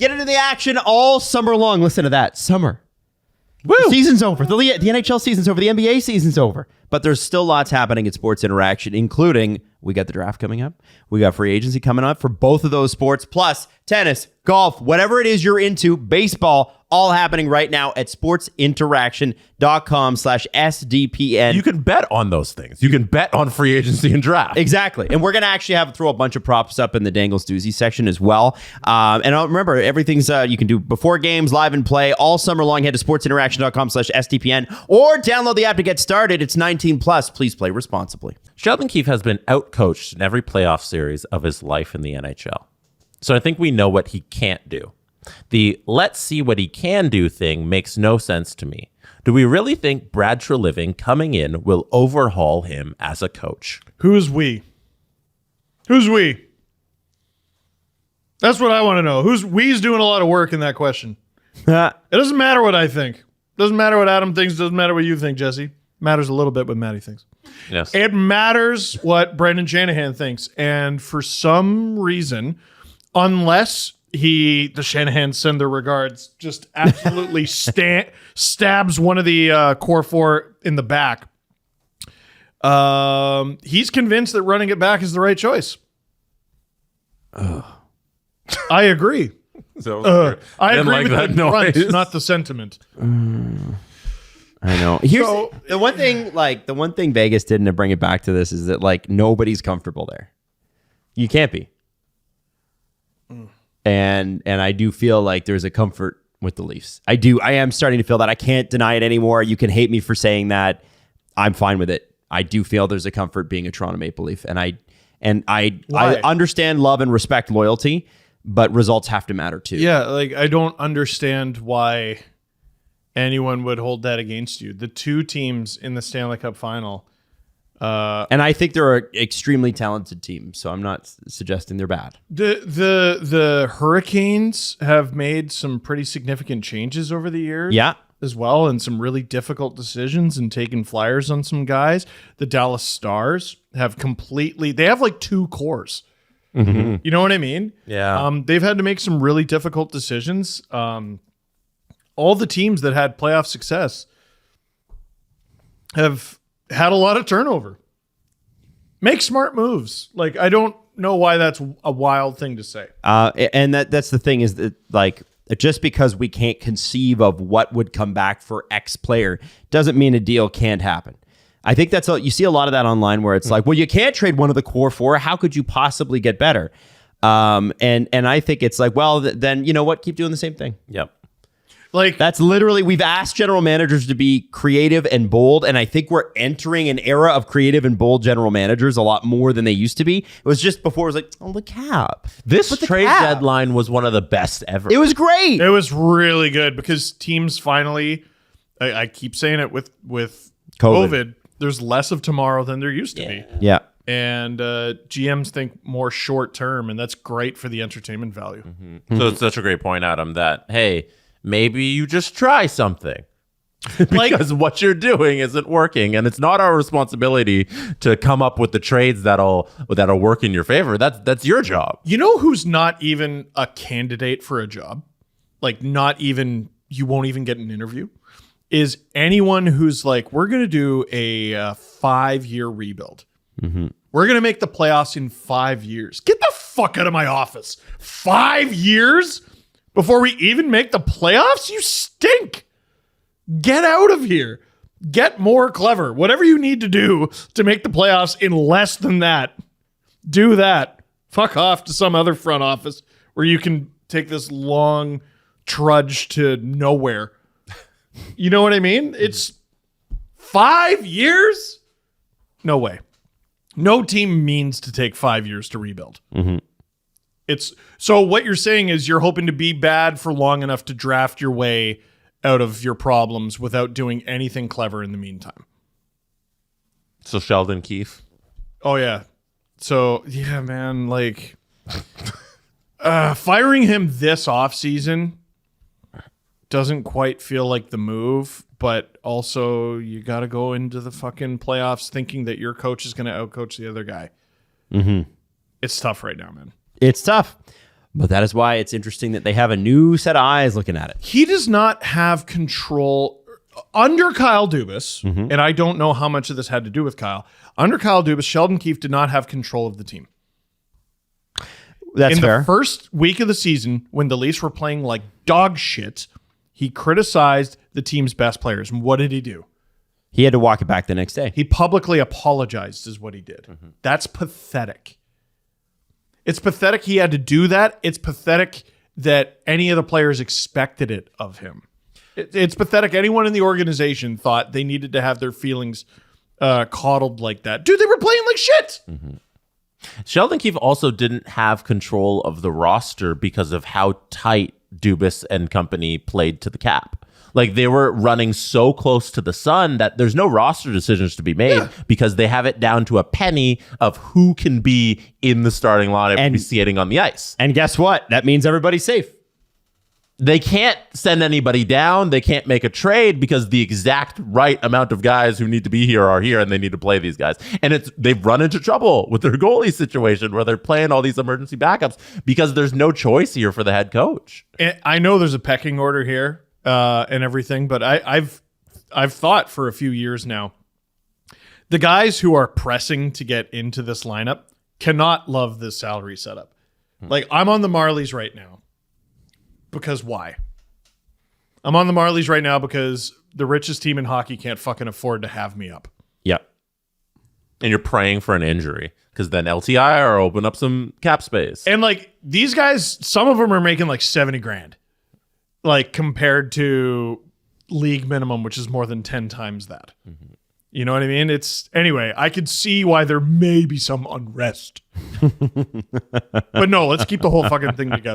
Get into the action all summer long. Listen to that. Summer. Woo! The season's over. The NHL season's over. The NBA season's over. But there's still lots happening at Sports Interaction, including we got the draft coming up. We got free agency coming up for both of those sports, plus tennis, golf, whatever it is you're into, baseball, all happening right now at sportsinteraction.com/SDPN. You can bet on those things. You can bet on free agency and draft. Exactly. And we're going to actually throw a bunch of props up in the Dangles Doozy section as well. And remember, everything's you can do before games, live and play all summer long. Head to sportsinteraction.com/SDPN or download the app to get started. It's 19 plus. Please play responsibly. Sheldon Keefe has been outcoached in every playoff series of his life in the NHL. So I think we know what he can't do. The let's see what he can do thing makes no sense to me. Do we really think Brad Treliving coming in will overhaul him as a coach? Who's we? Who's we? That's what I want to know. We's doing a lot of work in that question. It doesn't matter what I think. Doesn't matter what Adam thinks. Doesn't matter what you think, Jesse. Matters a little bit what Matty thinks. Yes. It matters what Brendan Shanahan thinks. And for some reason, unless the Shanahans send their regards, just absolutely stabs one of the core four in the back. He's convinced that running it back is the right choice. I agree. So I agree like with that the noise. grunt, not the sentiment. I know. Here's the one thing Vegas didn't, to bring it back to this, is that like nobody's comfortable there. You can't be. And I do feel like there's a comfort with the Leafs. I am starting to feel that. I can't deny it anymore. You can hate me for saying that. I'm fine with it. I do feel there's a comfort being a Toronto Maple Leaf. And I understand love and respect loyalty, but results have to matter too. Yeah, like I don't understand why anyone would hold that against you. The two teams in the Stanley Cup final. And I think they're an extremely talented team, so I'm not suggesting they're bad. The Hurricanes have made some pretty significant changes over the years. Yeah. As well, and some really difficult decisions and taking flyers on some guys. The Dallas Stars have they have like two cores. Mm-hmm. You know what I mean? Yeah. They've had to make some really difficult decisions. All the teams that had playoff success have had a lot of turnover. Make smart moves. Like, I don't know why that's a wild thing to say. And that's the thing, is that like, just because we can't conceive of what would come back for X player doesn't mean a deal can't happen. I think you see a lot of that online where it's like, well, you can't trade one of the core four. How could you possibly get better? And I think it's like, well, then you know what? Keep doing the same thing. Yep. Like, that's literally, we've asked general managers to be creative and bold, and I think we're entering an era of creative and bold general managers a lot more than they used to be. It was just before, it was like, oh, the cap. This trade deadline was one of the best ever. It was great. It was really good because teams finally, I keep saying it with COVID, there's less of tomorrow than there used to be. Yeah. And GMs think more short term, and that's great for the entertainment value. Mm-hmm. So it's such a great point, Adam, that, hey, maybe you just try something because what you're doing isn't working, and it's not our responsibility to come up with the trades that'll work in your favor. That's your job. You know who's not even a candidate for a job? Like, not even, you won't even get an interview, is anyone who's like, we're going to do a 5-year rebuild. Mm-hmm. We're going to make the playoffs in 5 years. Get the fuck out of my office. 5 years? Before we even make the playoffs? You stink. Get out of here. Get more clever. Whatever you need to do to make the playoffs in less than that, do that. Fuck off to some other front office where you can take this long trudge to nowhere. You know what I mean? It's 5 years? No way. No team means to take 5 years to rebuild. Mm-hmm. So what you're saying is you're hoping to be bad for long enough to draft your way out of your problems without doing anything clever in the meantime. So Sheldon Keefe. Oh yeah. So yeah, man, like firing him this offseason doesn't quite feel like the move, but also you got to go into the fucking playoffs thinking that your coach is going to outcoach the other guy. Mm-hmm. It's tough right now, man. It's tough. But that is why it's interesting that they have a new set of eyes looking at it. He does not have control under Kyle Dubas, and I don't know how much of this had to do with Kyle. Under Kyle Dubas, Sheldon Keefe did not have control of the team. That's fair. In the first week of the season, when the Leafs were playing like dog shit, he criticized the team's best players. And what did he do? He had to walk it back the next day. He publicly apologized is what he did. That's pathetic. It's pathetic he had to do that. It's pathetic that any of the players expected it of him. It's pathetic. Anyone in the organization thought they needed to have their feelings coddled like that. Dude, they were playing like shit. Sheldon Keefe also didn't have control of the roster because of how tight Dubas and company played to the cap. Like, they were running so close to the sun that there's no roster decisions to be made because they have it down to a penny of who can be in the starting lineup and be skating on the ice. And guess what? That means everybody's safe. They can't send anybody down. They can't make a trade because the exact right amount of guys who need to be here are here, and they need to play these guys. And they've run into trouble with their goalie situation where they're playing all these emergency backups because there's no choice here for the head coach. And I know there's a pecking order here and everything, but I've thought for a few years now, the guys who are pressing to get into this lineup cannot love this salary setup. Like, I'm on the Marlies right now. Because why? I'm on the Marlies right now because the richest team in hockey can't fucking afford to have me up. Yep. And you're praying for an injury because then LTI or open up some cap space. And like, these guys, some of them are making like 70 grand. Like, compared to league minimum, which is more than 10 times that. You know what I mean? Anyway, I could see why there may be some unrest. But no, let's keep the whole fucking thing together.